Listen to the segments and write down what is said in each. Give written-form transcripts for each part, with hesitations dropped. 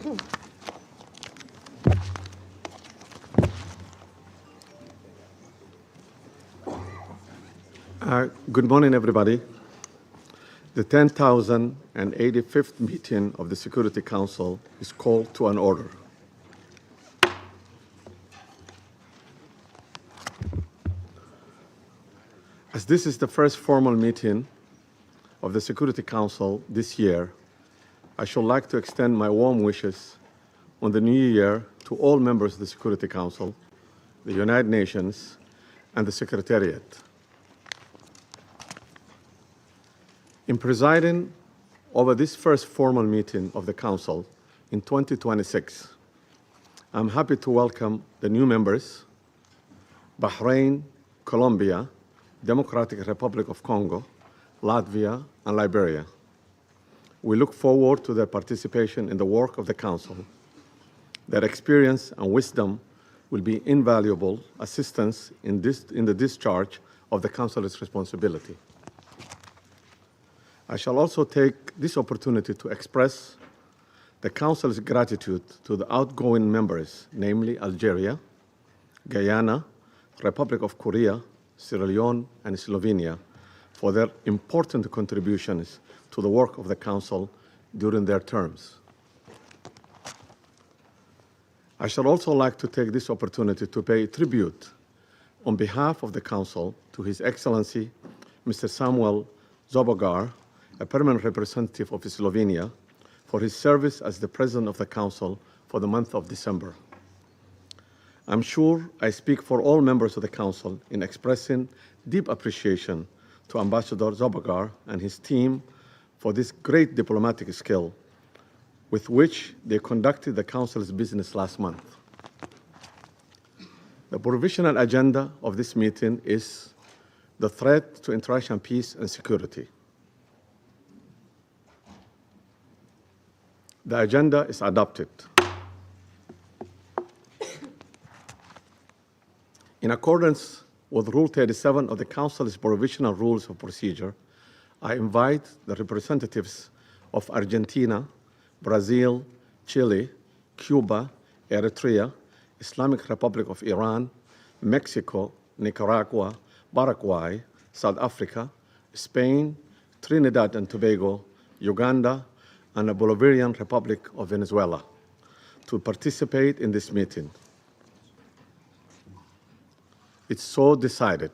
Good morning, everybody. The 10,085th meeting of the Security Council is called to an order. As this is the first formal meeting of the Security Council this year, I should like to extend my warm wishes on the new year to all members of the Security Council, the United Nations, and the Secretariat. In presiding over this first formal meeting of the Council in 2026, I'm happy to welcome the new members, Bahrain, Colombia, Democratic Republic of Congo, Latvia, and Liberia. We look forward to their participation in the work of the Council. Their experience and wisdom will be invaluable assistance in the discharge of the Council's responsibility. I shall also take this opportunity to express the Council's gratitude to the outgoing members, namely Algeria, Guyana, Republic of Korea, Sierra Leone, and Slovenia, for their important contributions to the work of the Council during their terms. I shall also like to take this opportunity to pay tribute on behalf of the Council to His Excellency, Mr. Samuel Zobogar, a permanent representative of Slovenia, for his service as the President of the Council for the month of December. I'm sure I speak for all members of the Council in expressing deep appreciation to Ambassador Zobogar and his team for this great diplomatic skill with which they conducted the Council's business last month. The provisional agenda of this meeting is the threat to international peace and security. The agenda is adopted. In accordance with Rule 37 of the Council's Provisional Rules of Procedure, I invite the representatives of Argentina, Brazil, Chile, Cuba, Eritrea, Islamic Republic of Iran, Mexico, Nicaragua, Paraguay, South Africa, Spain, Trinidad and Tobago, Uganda, and the Bolivarian Republic of Venezuela to participate in this meeting. It's so decided.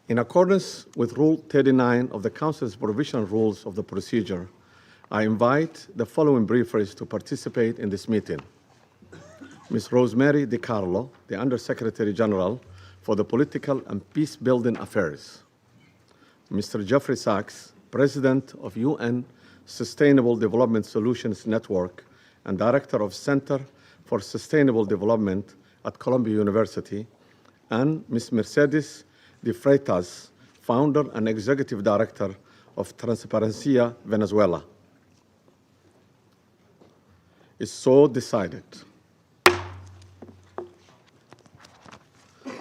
In accordance with Rule 39 of the Council's Provisional Rules of the Procedure, I invite the following briefers to participate in this meeting. Ms. Rosemary DiCarlo, the Undersecretary General for the Political and Peace-Building Affairs. Mr. Jeffrey Sachs, President of UN Sustainable Development Solutions Network and Director of Center for Sustainable Development at Columbia University, and Ms. Mercedes de Freitas, Founder and Executive Director of Transparencia Venezuela. It's so decided.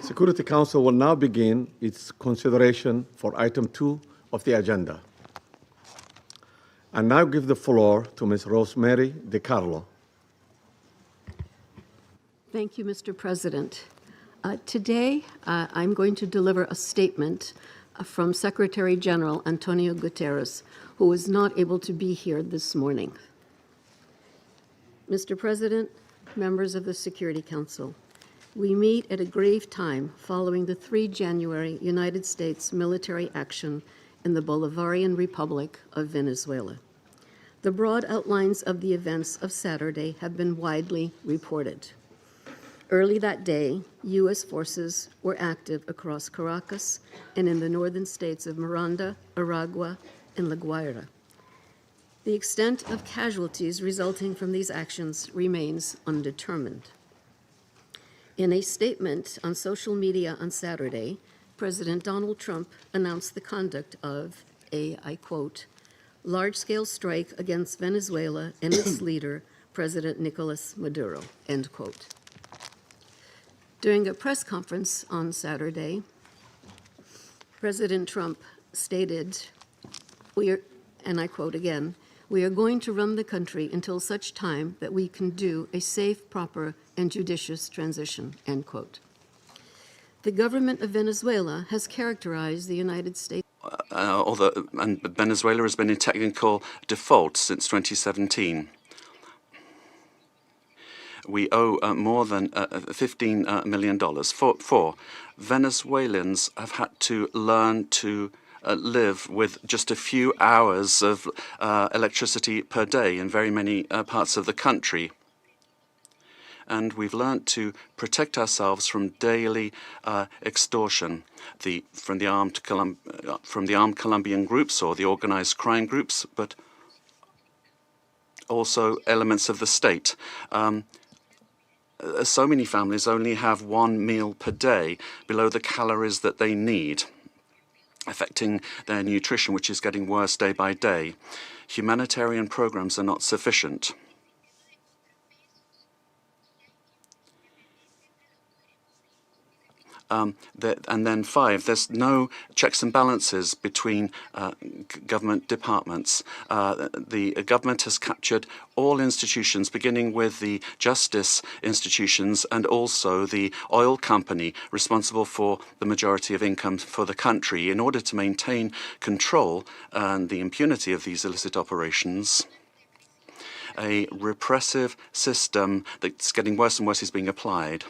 Security Council will now begin its consideration for item 2 of the agenda. I now give the floor to Ms. Rosemary DiCarlo. Thank you, Mr. President. Today, I'm going to deliver a statement from Secretary General Antonio Guterres, who was not able to be here this morning. Mr. President, members of the Security Council, we meet at a grave time following the 3 January United States military action in the Bolivarian Republic of Venezuela. The broad outlines of the events of Saturday have been widely reported. Early that day, U.S. forces were active across Caracas and in the northern states of Miranda, Aragua, and La Guaira. The extent of casualties resulting from these actions remains undetermined. In a statement on social media on Saturday, President Donald Trump announced the conduct of a, I quote, large-scale strike against Venezuela and its leader, President Nicolas Maduro, end quote. During a press conference on Saturday, President Trump stated, and I quote again, "We are going to run the country until such time that we can do a safe, proper, and judicious transition," end quote. The government of Venezuela has characterized the United States. And Venezuela has been in technical default since 2017. We owe more than $15 million. Venezuelans have had to learn to live with just a few hours of electricity per day in very many parts of the country. And we've learned to protect ourselves from daily extortion from the armed Colombian groups or the organized crime groups, but also elements of the state. So many families only have one meal per day below the calories that they need, affecting their nutrition, which is getting worse day by day. Humanitarian programs are not sufficient. And then 5, there's no checks and balances between government departments. The government has captured all institutions, beginning with the justice institutions and also the oil company responsible for the majority of income for the country, in order to maintain control and the impunity of these illicit operations. A repressive system that's getting worse and worse is being applied.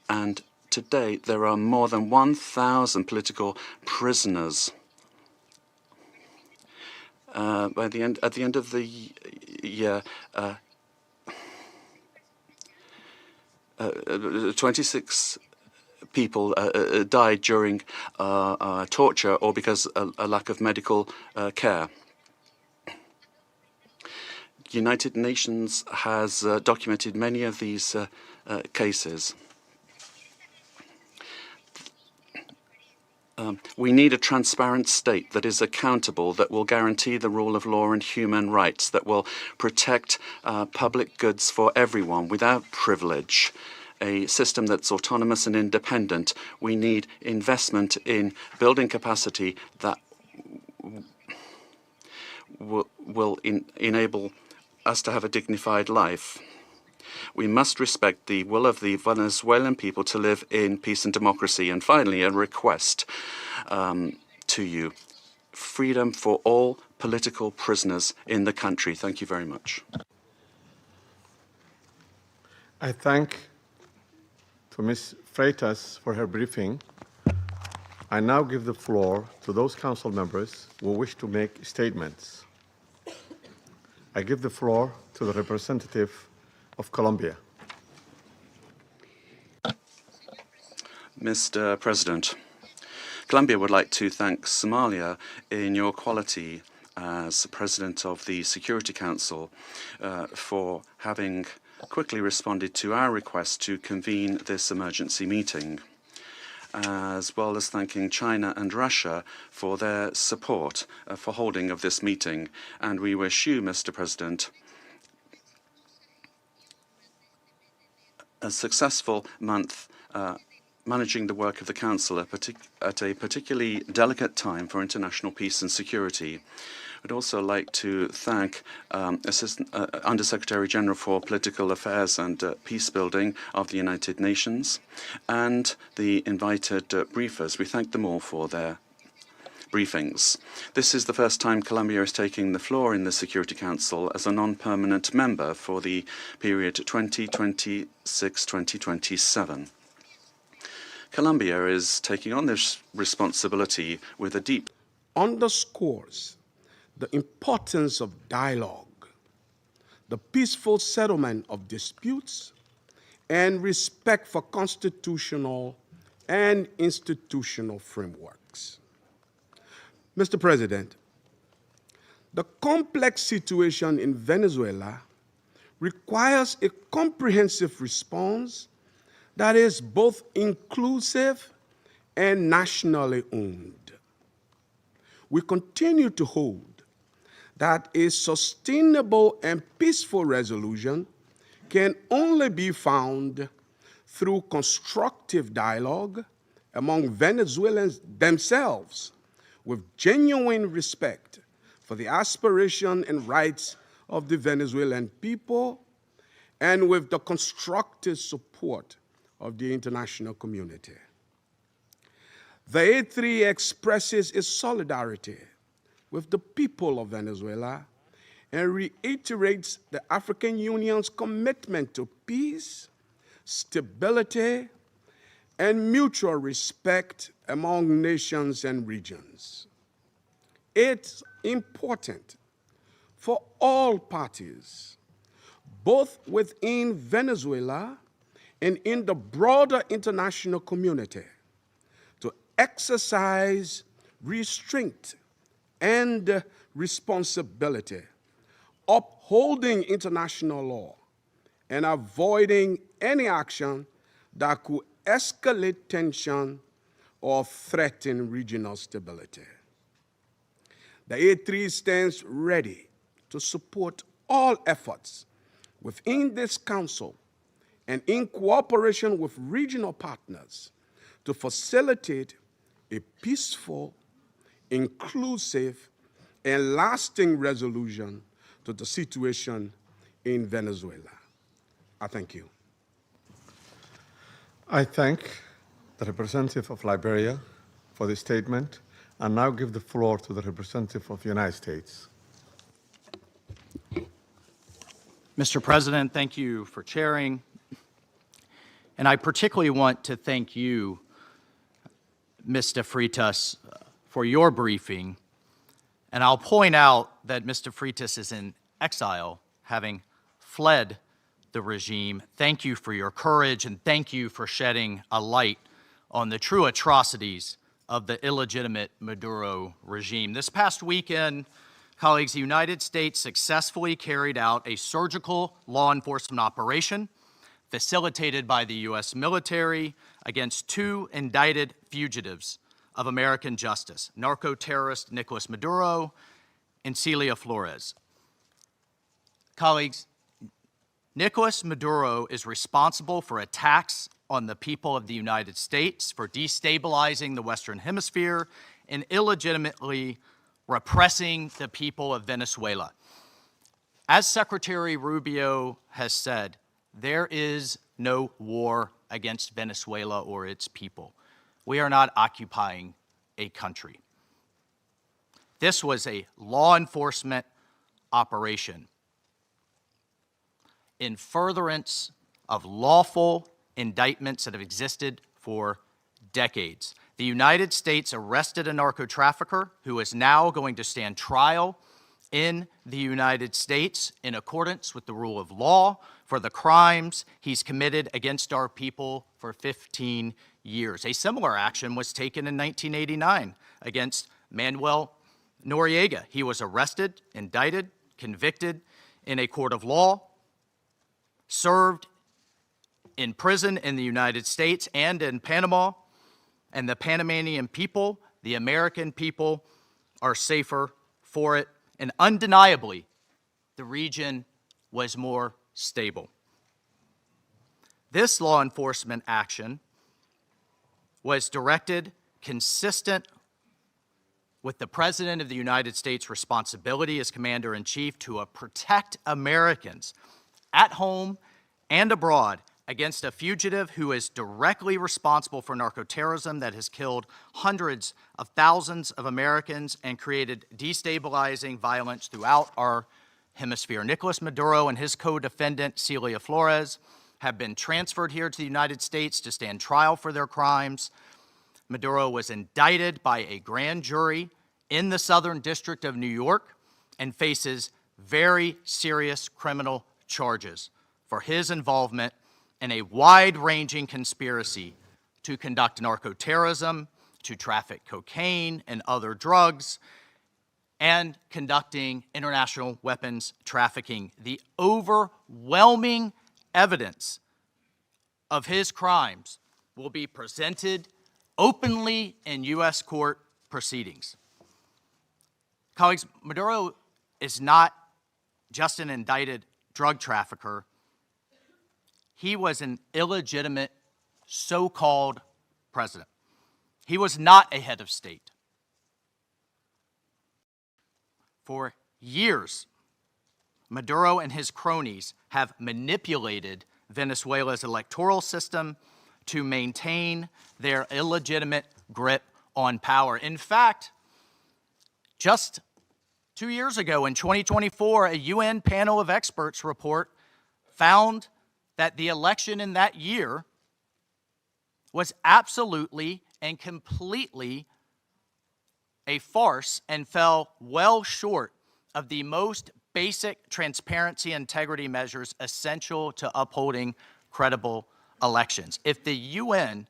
And today, there are more than 1,000 political prisoners. At the end of the year, 26 people died during torture or because of a lack of medical care. United Nations has documented many of these cases. We need a transparent state that is accountable, that will guarantee the rule of law and human rights, that will protect public goods for everyone without privilege, a system that's autonomous and independent. We need investment in building capacity that will enable us to have a dignified life. We must respect the will of the Venezuelan people to live in peace and democracy. And finally, a request to you: freedom for all political prisoners in the country. Thank you very much. I thank Ms. Freitas for her briefing. I now give the floor to those council members who wish to make statements. I give the floor to the representative of Colombia. Mr. President, Colombia would like to thank Somalia in your quality as President of the Security Council for having quickly responded to our request to convene this emergency meeting, as well as thanking China and Russia for their support for holding of this meeting. And we wish you, Mr. President, a successful month managing the work of the Council at a particularly delicate time for international peace and security. I'd also like to thank Undersecretary General for Political Affairs and Peace Building of the United Nations and the invited briefers. We thank them all for their briefings. This is the first time Colombia is taking the floor in the Security Council as a non-permanent member for the period 2026-2027. Colombia is taking on this responsibility with a deep underscores the importance of dialogue, the peaceful settlement of disputes, and respect for constitutional and institutional frameworks. Mr. President, the complex situation in Venezuela requires a comprehensive response that is both inclusive and nationally owned. We continue to hold that a sustainable and peaceful resolution can only be found through constructive dialogue among Venezuelans themselves, with genuine respect for the aspiration and rights of the Venezuelan people, and with the constructive support of the international community. The A3 expresses its solidarity with the people of Venezuela and reiterates the African Union's commitment to peace, stability, and mutual respect among nations and regions. It's important for all parties, both within Venezuela and in the broader international community, to exercise restraint and responsibility, upholding international law and avoiding any action that could escalate tension or threaten regional stability. The A3 stands ready to support all efforts within this Council and in cooperation with regional partners to facilitate a peaceful, inclusive, and lasting resolution to the situation in Venezuela. I thank you. I thank the representative of Liberia for the statement and now give the floor to the representative of the United States. Mr. President, thank you for chairing. And I particularly want to thank you, Mr. Freitas, for your briefing. And I'll point out that Mr. Freitas is in exile, having fled the regime. Thank you for your courage, and thank you for shedding a light on the true atrocities of the illegitimate Maduro regime. This past weekend, colleagues, the United States successfully carried out a surgical law enforcement operation facilitated by the U.S. military against two indicted fugitives of American justice, narco-terrorist Nicolas Maduro and Celia Flores. Colleagues, Nicolas Maduro is responsible for attacks on the people of the United States, for destabilizing the Western Hemisphere, and illegitimately repressing the people of Venezuela. As Secretary Rubio has said, there is no war against Venezuela or its people. We are not occupying a country. This was a law enforcement operation in furtherance of lawful indictments that have existed for decades. The United States arrested a narco trafficker who is now going to stand trial in the United States in accordance with the rule of law for the crimes he's committed against our people for 15 years. A similar action was taken in 1989 against Manuel Noriega. He was arrested, indicted, convicted in a court of law, served in prison in the United States and in Panama, and the Panamanian people, the American people, are safer for it. And undeniably, the region was more stable. This law enforcement action was directed consistent with the President of the United States' responsibility as Commander-in-Chief to protect Americans at home and abroad against a fugitive who is directly responsible for narco-terrorism that has killed hundreds of thousands of Americans and created destabilizing violence throughout our hemisphere. Nicolas Maduro and his co-defendant, Celia Flores, have been transferred here to the United States to stand trial for their crimes. Maduro was indicted by a grand jury in the Southern District of New York and faces very serious criminal charges for his involvement in a wide-ranging conspiracy to conduct narco-terrorism, to traffic cocaine and other drugs, and conducting international weapons trafficking. The overwhelming evidence of his crimes will be presented openly in U.S. court proceedings. Colleagues, Maduro is not just an indicted drug trafficker. He was an illegitimate so-called president. He was not a head of state. For years, Maduro and his cronies have manipulated Venezuela's electoral system to maintain their illegitimate grip on power. In fact, just 2 years ago, in 2024, a UN panel of experts report found that the election in that year was absolutely and completely a farce and fell well short of the most basic transparency and integrity measures essential to upholding credible elections. If the UN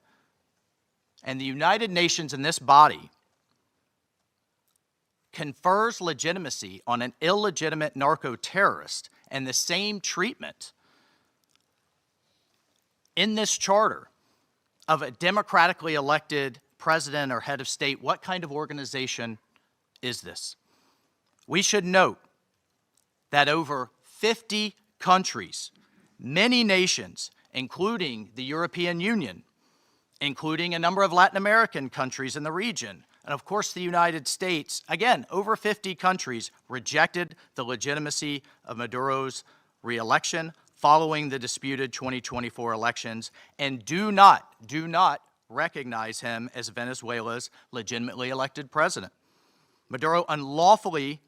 and the United Nations in this body confers legitimacy on an illegitimate narco-terrorist and the same treatment in this charter of a democratically elected president or head of state, what kind of organization is this? We should note that over 50 countries, many nations, including the European Union, including a number of Latin American countries in the region, and of course the United States, again, over 50 countries rejected the legitimacy of Maduro's re-election following the disputed 2024 elections and do not recognize him as Venezuela's legitimately elected president. Maduro unlawfully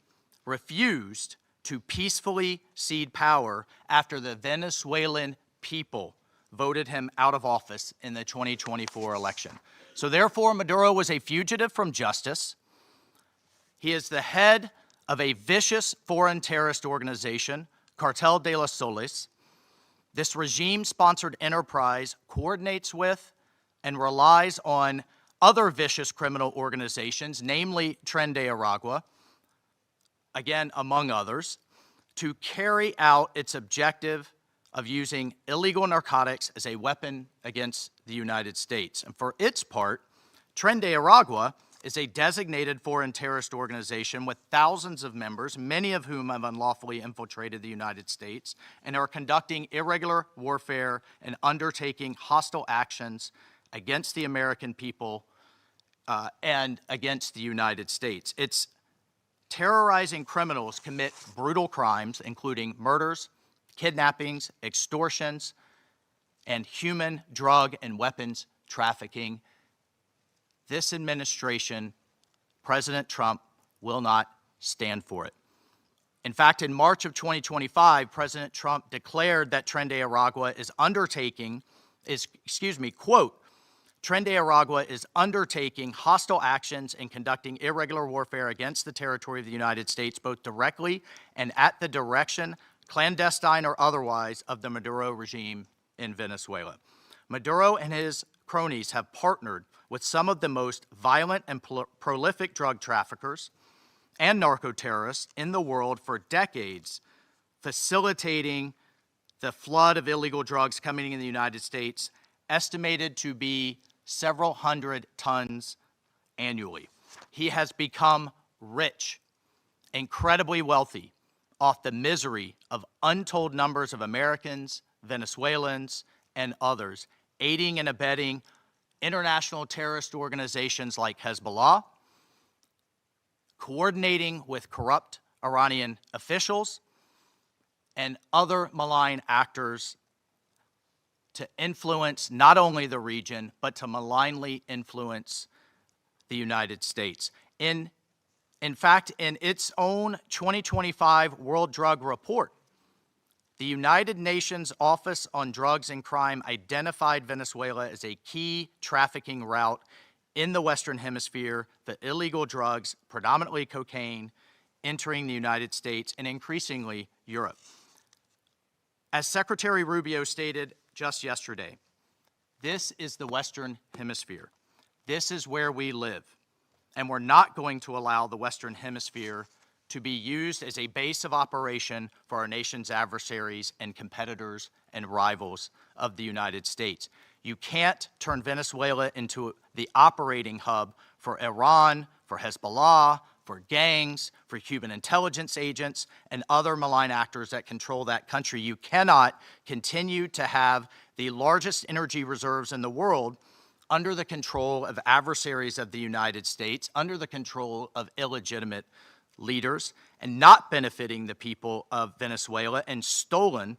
refused to peacefully cede power after the Venezuelan people voted him out of office in the 2024 election. So therefore, Maduro was a fugitive from justice. He is the head of a vicious foreign terrorist organization, Cartel de los Soles. This regime-sponsored enterprise coordinates with and relies on other vicious criminal organizations, namely Tren de Aragua, again, among others, to carry out its objective of using illegal narcotics as a weapon against the United States. And for its part, Tren de Aragua is a designated foreign terrorist organization with thousands of members, many of whom have unlawfully infiltrated the United States and are conducting irregular warfare and undertaking hostile actions against the American people and against the United States. It's terrorizing criminals commit brutal crimes, including murders, kidnappings, extortions, and human, drug, and weapons trafficking. This administration, President Trump, will not stand for it. In fact, in March of 2025, President Trump declared that Tren de Aragua is quote, Tren de Aragua is undertaking hostile actions and conducting irregular warfare against the territory of the United States, both directly and at the direction, clandestine or otherwise, of the Maduro regime in Venezuela. Maduro and his cronies have partnered with some of the most violent and prolific drug traffickers and narco-terrorists in the world for decades, facilitating the flood of illegal drugs coming in the United States, estimated to be several hundred tons annually. He has become rich, incredibly wealthy, off the misery of untold numbers of Americans, Venezuelans, and others, aiding and abetting international terrorist organizations like Hezbollah, coordinating with corrupt Iranian officials, and other malign actors to influence not only the region, but to malignly influence the United States. In fact, in its own 2025 World Drug Report, the United Nations Office on Drugs and Crime identified Venezuela as a key trafficking route in the Western Hemisphere for illegal drugs, predominantly cocaine, entering the United States and increasingly Europe. As Secretary Rubio stated just yesterday, this is the Western Hemisphere. This is where we live. And we're not going to allow the Western Hemisphere to be used as a base of operation for our nation's adversaries and competitors and rivals of the United States. You can't turn Venezuela into the operating hub for Iran, for Hezbollah, for gangs, for Cuban intelligence agents, and other malign actors that control that country. You cannot continue to have the largest energy reserves in the world under the control of adversaries of the United States, under the control of illegitimate leaders and not benefiting the people of Venezuela, and stolen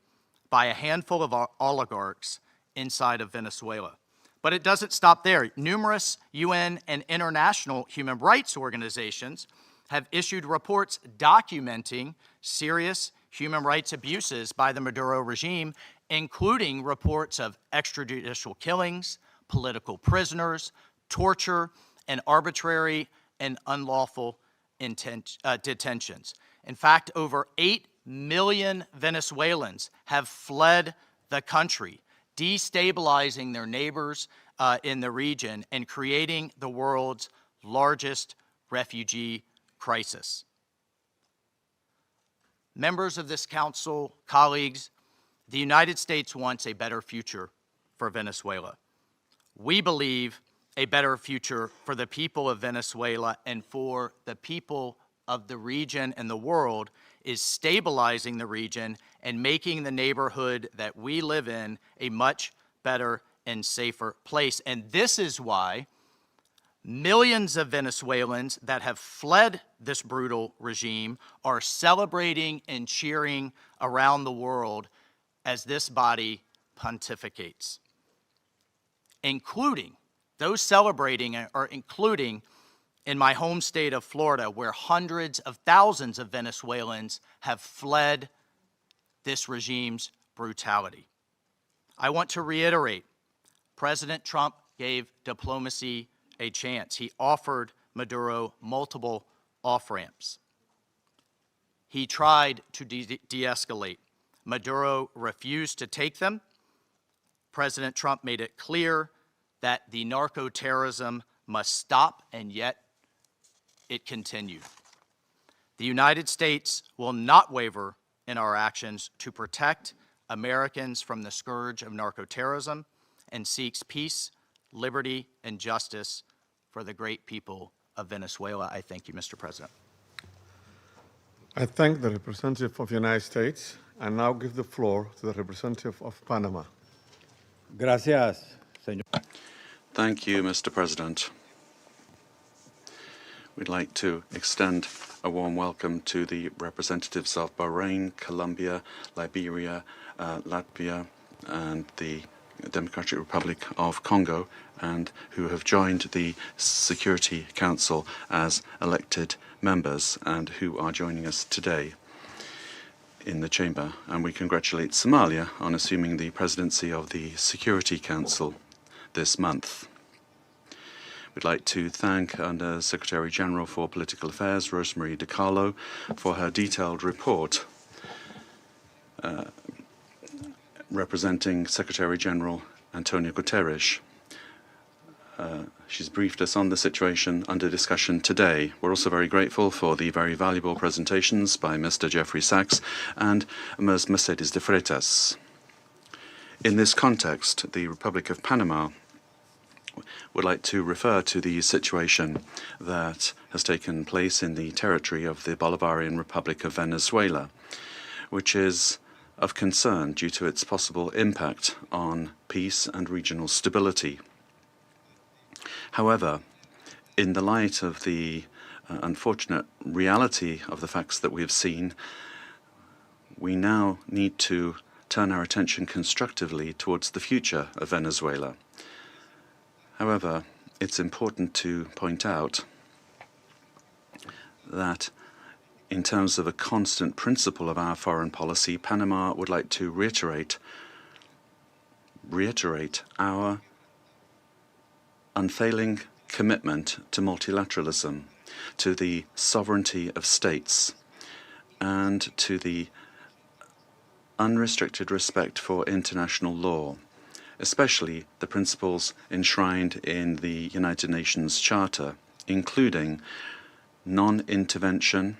by a handful of oligarchs inside of Venezuela. But it doesn't stop there. Numerous UN and international human rights organizations have issued reports documenting serious human rights abuses by the Maduro regime, including reports of extrajudicial killings, political prisoners, torture, and arbitrary and unlawful detentions. In fact, over 8 million Venezuelans have fled the country, destabilizing their neighbors in the region and creating the world's largest refugee crisis. Members of this council, colleagues, the United States wants a better future for Venezuela. We believe a better future for the people of Venezuela and for the people of the region and the world is stabilizing the region and making the neighborhood that we live in a much better and safer place. And this is why millions of Venezuelans that have fled this brutal regime are celebrating and cheering around the world as this body pontificates, including those celebrating are including in my home state of Florida, where hundreds of thousands of Venezuelans have fled this regime's brutality. I want to reiterate, President Trump gave diplomacy a chance. He offered Maduro multiple off-ramps. He tried to de-escalate. Maduro refused to take them. President Trump made it clear that the narco-terrorism must stop, and yet it continued. The United States will not waver in our actions to protect Americans from the scourge of narco-terrorism and seeks peace, liberty, and justice for the great people of Venezuela. I thank you, Mr. President. I thank the representative of the United States and now give the floor to the representative of Panama. Gracias, señor. Thank you, Mr. President. We'd like to extend a warm welcome to the representatives of Bahrain, Colombia, Liberia, Latvia, and the Democratic Republic of Congo, and who have joined the Security Council as elected members and who are joining us today in the chamber. And we congratulate Somalia on assuming the presidency of the Security Council this month. We'd like to thank Under Secretary General for Political Affairs, Rosemary DiCarlo, for her detailed report representing Secretary General Antonio Guterres. She's briefed us on the situation under discussion today. We're also very grateful for the very valuable presentations by Mr. Jeffrey Sachs and Ms. Mercedes de Freitas. In this context, the Republic of Panama would like to refer to the situation that has taken place in the territory of the Bolivarian Republic of Venezuela, which is of concern due to its possible impact on peace and regional stability. However, in the light of the unfortunate reality of the facts that we have seen, we now need to turn our attention constructively towards the future of Venezuela. However, it's important to point out that in terms of a constant principle of our foreign policy, Panama would like to reiterate our unfailing commitment to multilateralism, to the sovereignty of states, and to the unrestricted respect for international law, especially the principles enshrined in the United Nations Charter, including non-intervention,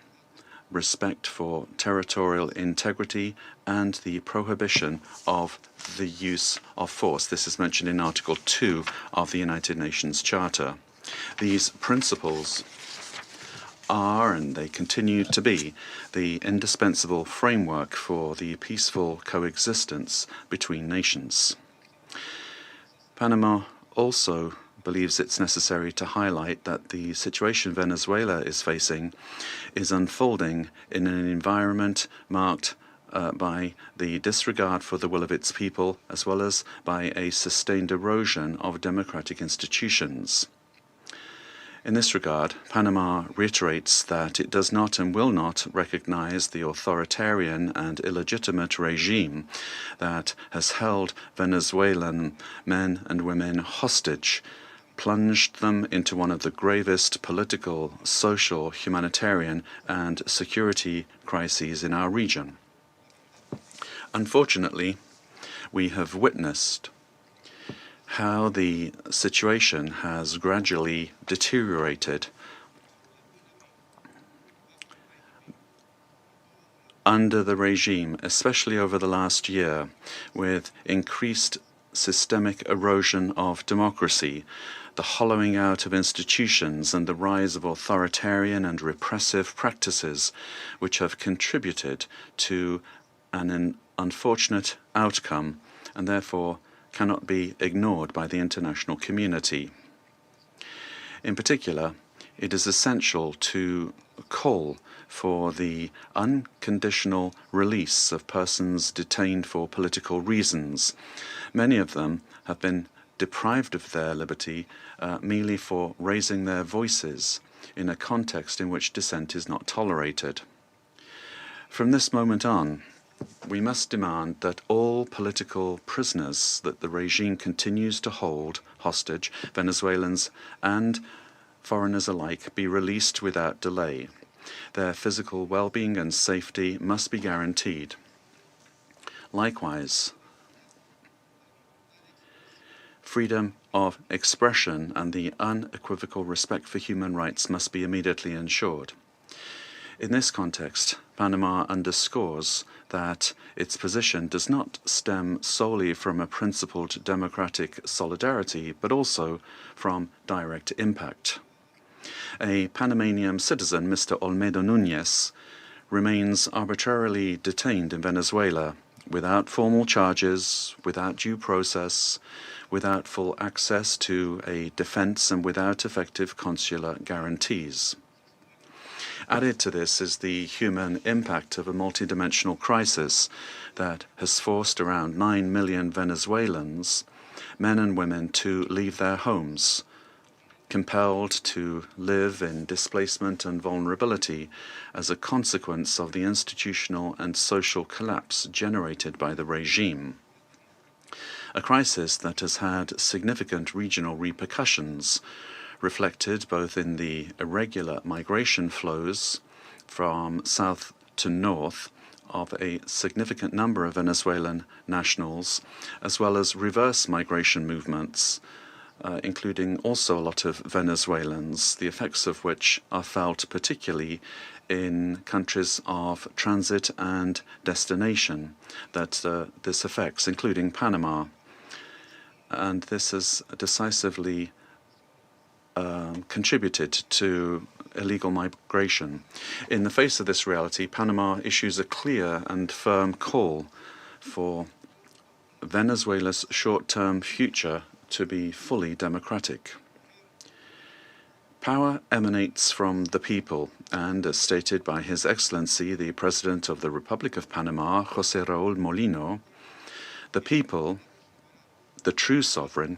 respect for territorial integrity, and the prohibition of the use of force. This is mentioned in Article 2 of the United Nations Charter. These principles are, and they continue to be, the indispensable framework for the peaceful coexistence between nations. Panama also believes it's necessary to highlight that the situation Venezuela is facing is unfolding in an environment marked by the disregard for the will of its people, as well as by a sustained erosion of democratic institutions. In this regard, Panama reiterates that it does not and will not recognize the authoritarian and illegitimate regime that has held Venezuelan men and women hostage, plunged them into one of the gravest political, social, humanitarian, and security crises in our region. Unfortunately, we have witnessed how the situation has gradually deteriorated under the regime, especially over the last year, with increased systemic erosion of democracy, the hollowing out of institutions, and the rise of authoritarian and repressive practices, which have contributed to an unfortunate outcome and therefore cannot be ignored by the international community. In particular, it is essential to call for the unconditional release of persons detained for political reasons. Many of them have been deprived of their liberty merely for raising their voices in a context in which dissent is not tolerated. From this moment on, we must demand that all political prisoners that the regime continues to hold hostage, Venezuelans and foreigners alike, be released without delay. Their physical well-being and safety must be guaranteed. Likewise, freedom of expression and the unequivocal respect for human rights must be immediately ensured. In this context, Panama underscores that its position does not stem solely from a principled democratic solidarity, but also from direct impact. A Panamanian citizen, Mr. Olmedo Núñez, remains arbitrarily detained in Venezuela without formal charges, without due process, without full access to a defense, and without effective consular guarantees. Added to this is the human impact of a multidimensional crisis that has forced around 9 million Venezuelans, men and women, to leave their homes, compelled to live in displacement and vulnerability as a consequence of the institutional and social collapse generated by the regime. A crisis that has had significant regional repercussions, reflected both in the irregular migration flows from south to north of a significant number of Venezuelan nationals, as well as reverse migration movements, including also a lot of Venezuelans, the effects of which are felt particularly in countries of transit and destination that this affects, including Panama. And this has decisively contributed to illegal migration. In the face of this reality, Panama issues a clear and firm call for Venezuela's short-term future to be fully democratic. Power emanates from the people, and as stated by His Excellency, the President of the Republic of Panama, José Raúl Molino, the people, the true sovereign,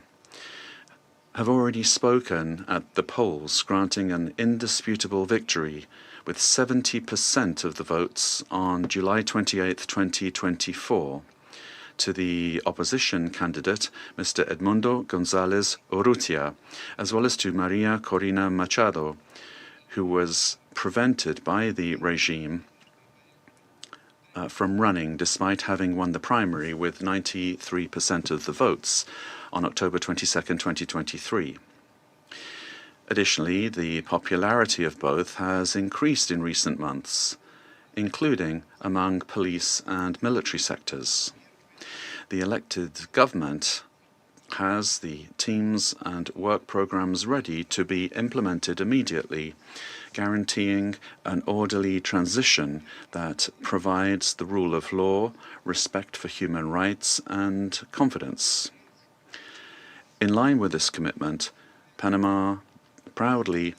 have already spoken at the polls, granting an indisputable victory with 70% of the votes on July 28, 2024, to the opposition candidate, Mr. Edmundo González Urrutia, as well as to Maria Corina Machado, who was prevented by the regime from running despite having won the primary with 93% of the votes on October 22, 2023. Additionally, the popularity of both has increased in recent months, including among police and military sectors. The elected government has the teams and work programs ready to be implemented immediately, guaranteeing an orderly transition that provides the rule of law, respect for human rights, and confidence. In line with this commitment, Panama proudly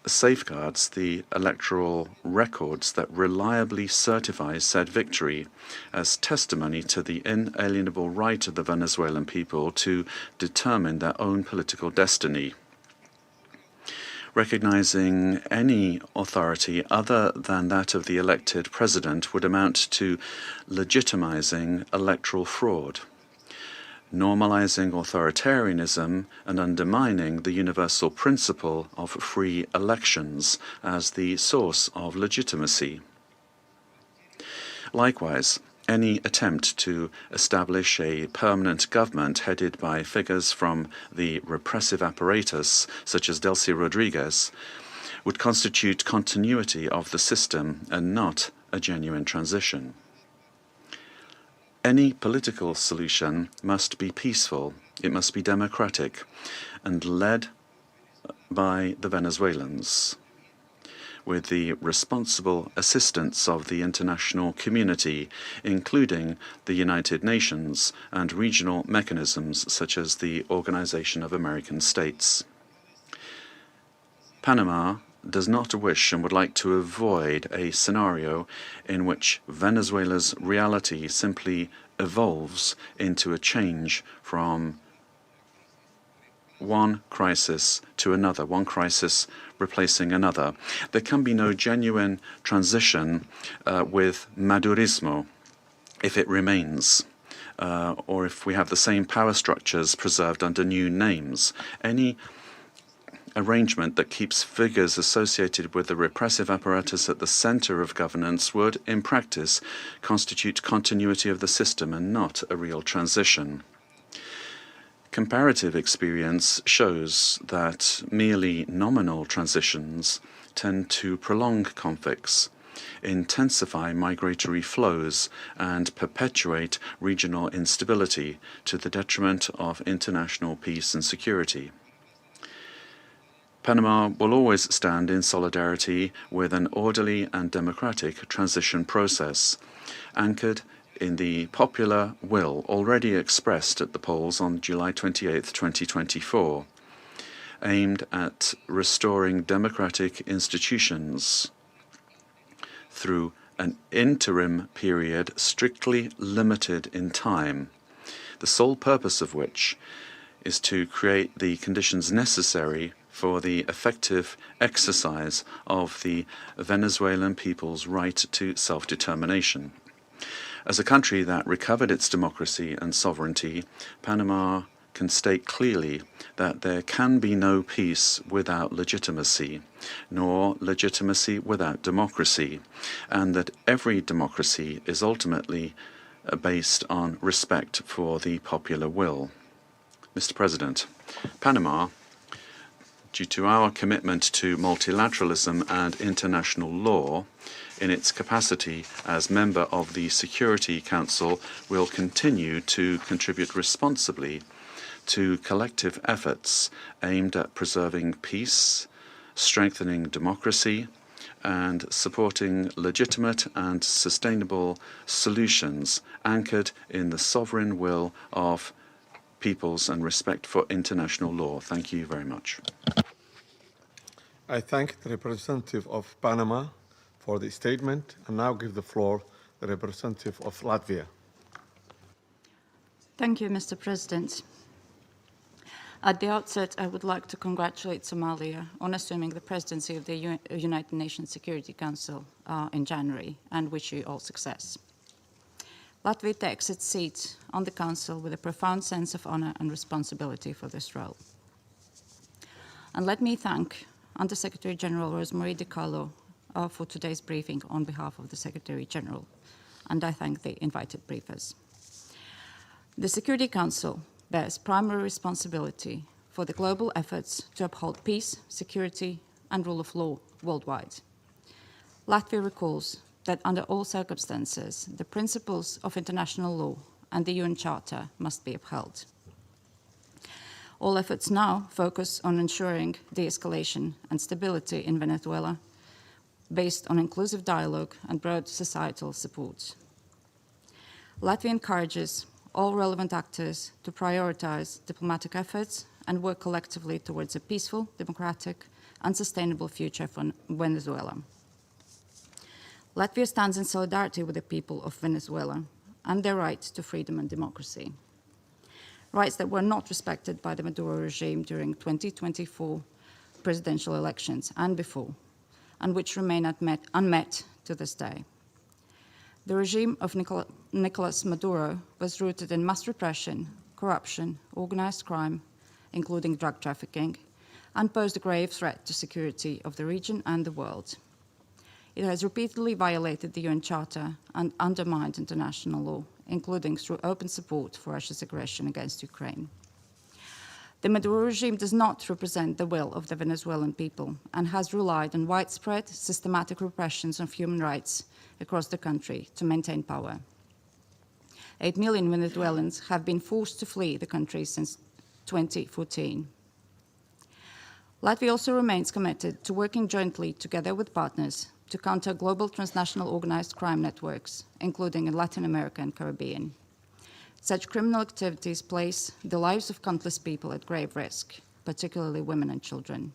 safeguards the electoral records that reliably certifies said victory as testimony to the inalienable right of the Venezuelan people to determine their own political destiny. Recognizing any authority other than that of the elected president would amount to legitimizing electoral fraud, normalizing authoritarianism and undermining the universal principle of free elections as the source of legitimacy. Likewise, any attempt to establish a permanent government headed by figures from the repressive apparatus, such as Delcy Rodriguez, would constitute continuity of the system and not a genuine transition. Any political solution must be peaceful, it must be democratic, and led by the Venezuelans, with the responsible assistance of the international community, including the United Nations and regional mechanisms such as the Organization of American States. Panama does not wish and would like to avoid a scenario in which Venezuela's reality simply evolves into a change from one crisis to another, one crisis replacing another. There can be no genuine transition with Madurismo if it remains, or if we have the same power structures preserved under new names. Any arrangement that keeps figures associated with the repressive apparatus at the center of governance would, in practice, constitute continuity of the system and not a real transition. Comparative experience shows that merely nominal transitions tend to prolong conflicts, intensify migratory flows, and perpetuate regional instability to the detriment of international peace and security. Panama will always stand in solidarity with an orderly and democratic transition process, anchored in the popular will already expressed at the polls on July 28, 2024, aimed at restoring democratic institutions through an interim period strictly limited in time, the sole purpose of which is to create the conditions necessary for the effective exercise of the Venezuelan people's right to self-determination. As a country that recovered its democracy and sovereignty, Panama can state clearly that there can be no peace without legitimacy, nor legitimacy without democracy, and that every democracy is ultimately based on respect for the popular will. Mr. President, Panama, due to our commitment to multilateralism and international law, in its capacity as member of the Security Council, will continue to contribute responsibly to collective efforts aimed at preserving peace, strengthening democracy, and supporting legitimate and sustainable solutions anchored in the sovereign will of peoples and respect for international law. Thank you very much. I thank the representative of Panama for the statement and now give the floor to the representative of Latvia. Thank you, Mr. President. At the outset, I would like to congratulate Somalia on assuming the presidency of the United Nations Security Council in January, and wish you all success. Latvia takes its seat on the Council with a profound sense of honor and responsibility for this role. And let me thank Under-Secretary General Rosemarie DiCarlo for today's briefing on behalf of the Secretary General, and I thank the invited briefers. The Security Council bears primary responsibility for the global efforts to uphold peace, security, and rule of law worldwide. Latvia recalls that under all circumstances, the principles of international law and the UN Charter must be upheld. All efforts now focus on ensuring de-escalation and stability in Venezuela based on inclusive dialogue and broad societal support. Latvia encourages all relevant actors to prioritize diplomatic efforts and work collectively towards a peaceful, democratic, and sustainable future for Venezuela. Latvia stands in solidarity with the people of Venezuela and their right to freedom and democracy, rights that were not respected by the Maduro regime during 2024 presidential elections and before, and which remain unmet to this day. The regime of Nicolas Maduro was rooted in mass repression, corruption, organized crime, including drug trafficking, and posed a grave threat to security of the region and the world. It has repeatedly violated the UN Charter and undermined international law, including through open support for Russia's aggression against Ukraine. The Maduro regime does not represent the will of the Venezuelan people and has relied on widespread, systematic repressions of human rights across the country to maintain power. 8 million Venezuelans have been forced to flee the country since 2014. Latvia also remains committed to working jointly together with partners to counter global transnational organized crime networks, including in Latin America and Caribbean. Such criminal activities place the lives of countless people at grave risk, particularly women and children.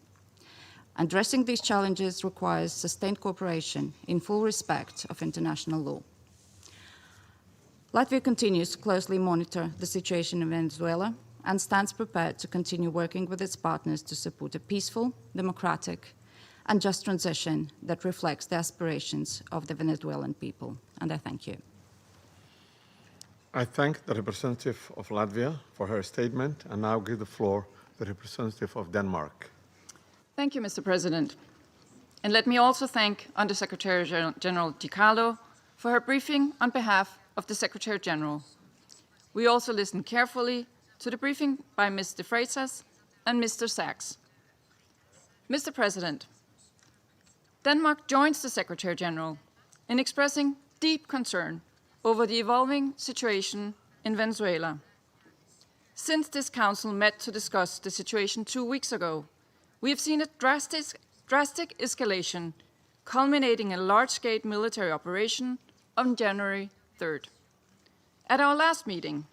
Addressing these challenges requires sustained cooperation in full respect of international law. Latvia continues to closely monitor the situation in Venezuela and stands prepared to continue working with its partners to support a peaceful, democratic, and just transition that reflects the aspirations of the Venezuelan people. And I thank you. I thank the representative of Latvia for her statement and now give the floor to the representative of Denmark. Thank you, Mr. President. And let me also thank Under-Secretary General Di Carlo for her briefing on behalf of the Secretary General. We also listened carefully to the briefing by Ms. de Freitas and Mr. Sachs. Mr. President, Denmark joins the Secretary General in expressing deep concern over the evolving situation in Venezuela. Since this Council met to discuss the situation 2 weeks ago, we have seen a drastic escalation, culminating in a large-scale military operation on January 3rd. At our last meeting,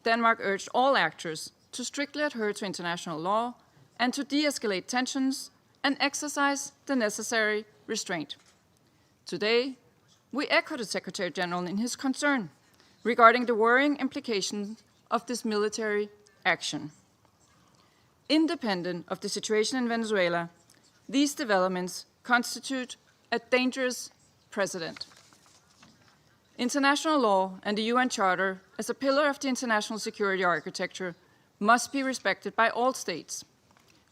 Denmark urged all actors to strictly adhere to international law and to de-escalate tensions and exercise the necessary restraint. Today, we echo the Secretary General in his concern regarding the worrying implications of this military action. Independent of the situation in Venezuela, these developments constitute a dangerous precedent. International law and the UN Charter, as a pillar of the international security architecture, must be respected by all states.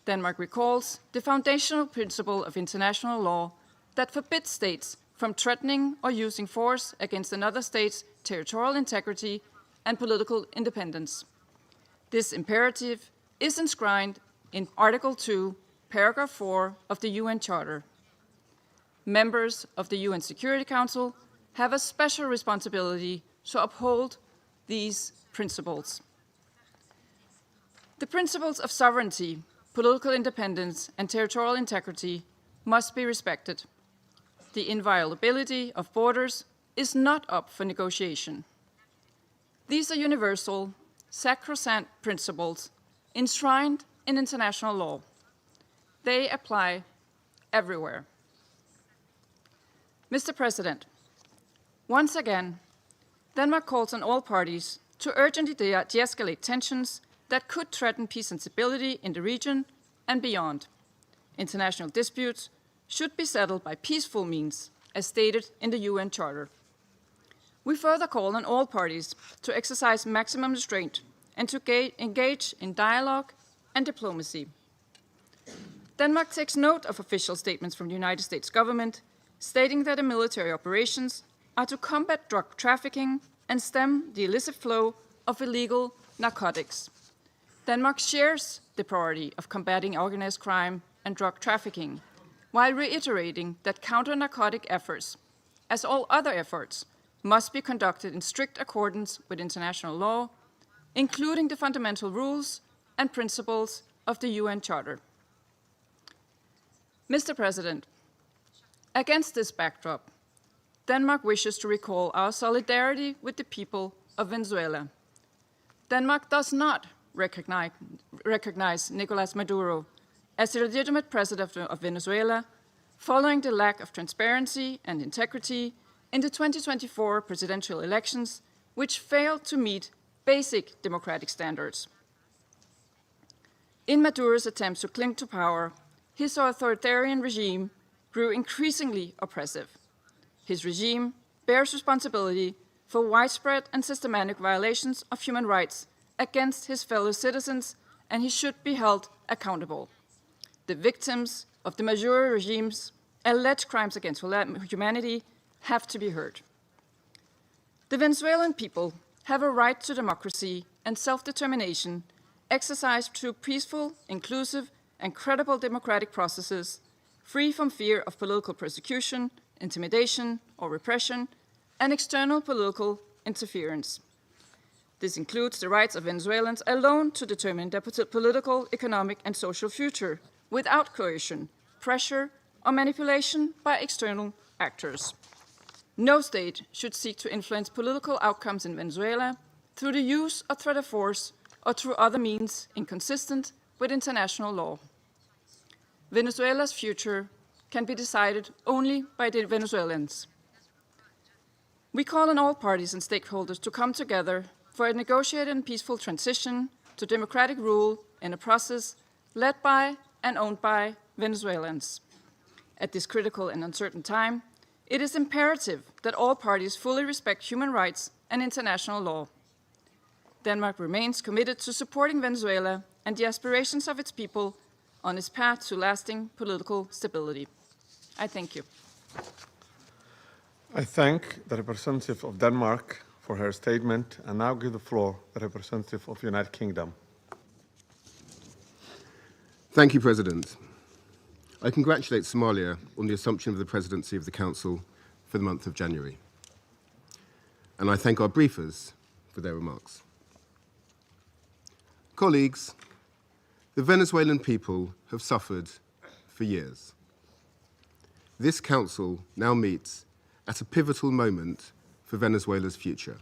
Denmark recalls the foundational principle of international law that forbids states from threatening or using force against another state's territorial integrity and political independence. This imperative is enshrined in Article 2, Paragraph 4 of the UN Charter. Members of the UN Security Council have a special responsibility to uphold these principles. The principles of sovereignty, political independence, and territorial integrity must be respected. The inviolability of borders is not up for negotiation. These are universal, sacrosanct principles enshrined in international law. They apply everywhere. Mr. President, once again, Denmark calls on all parties to urgently de-escalate tensions that could threaten peace and stability in the region and beyond. International disputes should be settled by peaceful means, as stated in the UN Charter. We further call on all parties to exercise maximum restraint and to engage in dialogue and diplomacy. Denmark takes note of official statements from the United States government stating that the military operations are to combat drug trafficking and stem the illicit flow of illegal narcotics. Denmark shares the priority of combating organized crime and drug trafficking, while reiterating that counter-narcotic efforts, as all other efforts, must be conducted in strict accordance with international law, including the fundamental rules and principles of the UN Charter. Mr. President, against this backdrop, Denmark wishes to recall our solidarity with the people of Venezuela. Denmark does not recognize Nicolas Maduro as the legitimate president of Venezuela following the lack of transparency and integrity in the 2024 presidential elections, which failed to meet basic democratic standards. In Maduro's attempts to cling to power, his authoritarian regime grew increasingly oppressive. His regime bears responsibility for widespread and systematic violations of human rights against his fellow citizens, and he should be held accountable. The victims of the Maduro regime's alleged crimes against humanity have to be heard. The Venezuelan people have a right to democracy and self-determination exercised through peaceful, inclusive, and credible democratic processes, free from fear of political persecution, intimidation, or repression, and external political interference. This includes the rights of Venezuelans alone to determine their political, economic, and social future without coercion, pressure, or manipulation by external actors. No state should seek to influence political outcomes in Venezuela through the use or threat of force or through other means inconsistent with international law. Venezuela's future can be decided only by the Venezuelans. We call on all parties and stakeholders to come together for a negotiated and peaceful transition to democratic rule in a process led by and owned by Venezuelans. At this critical and uncertain time, it is imperative that all parties fully respect human rights and international law. Denmark remains committed to supporting Venezuela and the aspirations of its people on its path to lasting political stability. I thank you. I thank the representative of Denmark for her statement and now give the floor to the representative of the United Kingdom. Thank you, President. I congratulate Somalia on the assumption of the presidency of the Council for the month of January. And I thank our briefers for their remarks. Colleagues, the Venezuelan people have suffered for years. This Council now meets at a pivotal moment for Venezuela's future.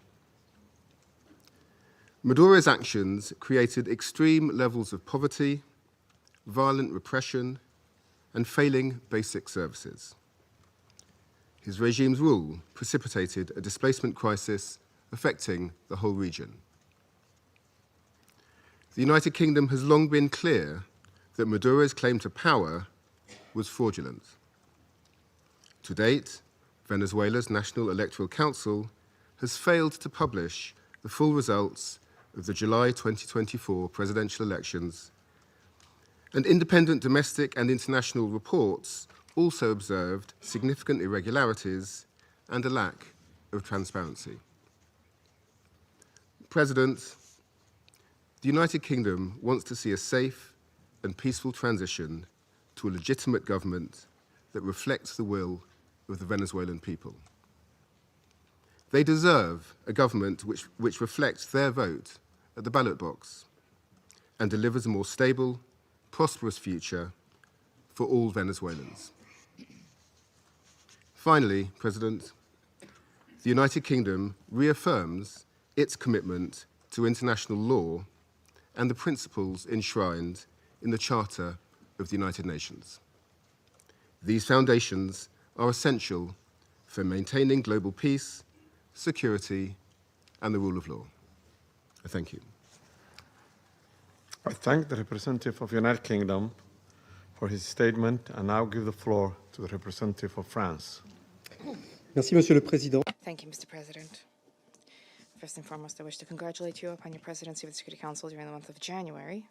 Maduro's actions created extreme levels of poverty, violent repression, and failing basic services. His regime's rule precipitated a displacement crisis affecting the whole region. The United Kingdom has long been clear that Maduro's claim to power was fraudulent. To date, Venezuela's National Electoral Council has failed to publish the full results of the July 2024 presidential elections, and independent domestic and international reports also observed significant irregularities and a lack of transparency. President, the United Kingdom wants to see a safe and peaceful transition to a legitimate government that reflects the will of the Venezuelan people. They deserve a government which reflects their vote at the ballot box and delivers a more stable, prosperous future for all Venezuelans. Finally, President, the United Kingdom reaffirms its commitment to international law and the principles enshrined in the Charter of the United Nations. These foundations are essential for maintaining global peace, security, and the rule of law. I thank you. I thank the representative of the United Kingdom for his statement and now give the floor to the representative of France. Merci, Monsieur le Président. Thank you, Mr. President. First and foremost, I wish to congratulate you upon your presidency of the Security Council during the month of January.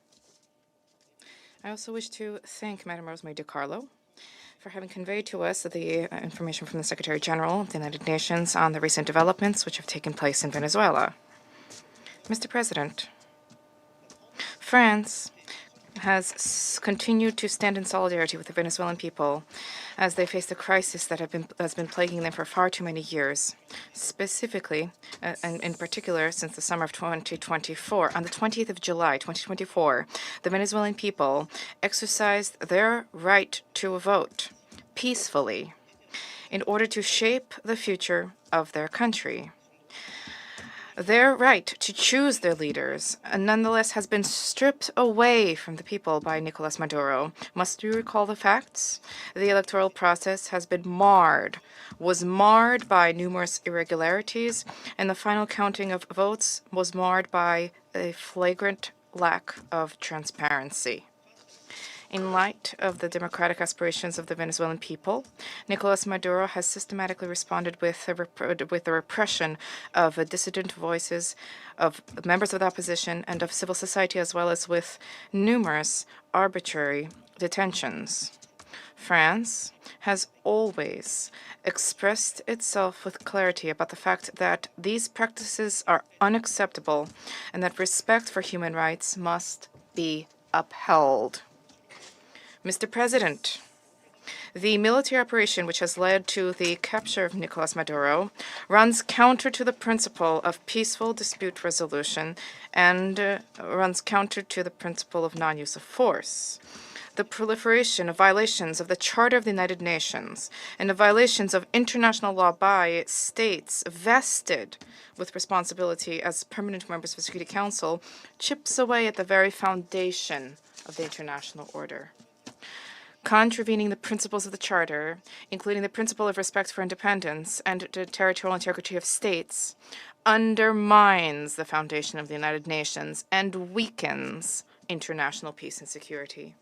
I also wish to thank Madam Rosemary DiCarlo for having conveyed to us the information from the Secretary General of the United Nations on the recent developments which have taken place in Venezuela. Mr. President, France has continued to stand in solidarity with the Venezuelan people as they face the crisis that has been plaguing them for far too many years. Specifically, and in particular, since the summer of 2024, on the 20th of July, 2024, the Venezuelan people exercised their right to vote peacefully in order to shape the future of their country. Their right to choose their leaders, nonetheless, has been stripped away from the people by Nicolas Maduro. Must we recall the facts? The electoral process has been was marred by numerous irregularities, and the final counting of votes was marred by a flagrant lack of transparency. In light of the democratic aspirations of the Venezuelan people, Nicolas Maduro has systematically responded with the repression of dissident voices, of members of the opposition, and of civil society, as well as with numerous arbitrary detentions. France has always expressed itself with clarity about the fact that these practices are unacceptable and that respect for human rights must be upheld. Mr. President, the military operation which has led to the capture of Nicolas Maduro runs counter to the principle of peaceful dispute resolution and runs counter to the principle of non-use of force. The proliferation of violations of the Charter of the United Nations and of violations of international law by states vested with responsibility as permanent members of the Security Council chips away at the very foundation of the international order. Contravening the principles of the Charter, including the principle of respect for independence and the territorial integrity of states, undermines the foundation of the United Nations and weakens international peace and security.